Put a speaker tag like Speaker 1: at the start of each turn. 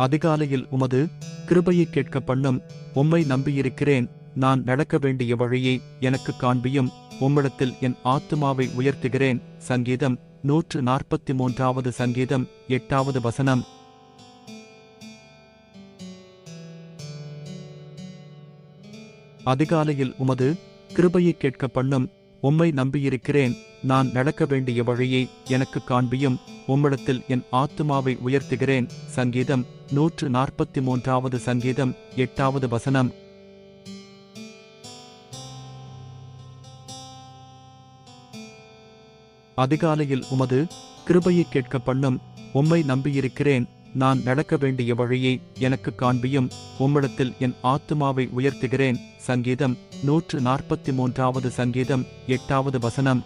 Speaker 1: அதிகாலையில் உமது கிருபையை கேட்க பண்ணும். உம்மை நம்பியிருக்கிறேன். நான் நடக்க வேண்டிய வழியை எனக்கு காண்பியும். உம்மிடத்தில் என் ஆத்துமாவை உயர்த்துகிறேன். சங்கீதம் 143 சங்கீதம் 8 வசனம். அதிகாலையில் உமது கிருபையை கேட்க பண்ணும். உம்மை நம்பியிருக்கிறேன். நான் நடக்க வேண்டிய வழியை எனக்கு காண்பியும். உம்மிடத்தில் என் ஆத்துமாவை உயர்த்துகிறேன். சங்கீதம் 143 சங்கீதம் 8 வசனம். அதிகாலையில் உமது கிருபையை கேட்க பண்ணும். உம்மை நம்பியிருக்கிறேன். நான் நடக்க வேண்டிய வழியை எனக்கு காண்பியும். உம்மிடத்தில் என் ஆத்துமாவை உயர்த்துகிறேன். சங்கீதம் 143 சங்கீதம் 8 வசனம்.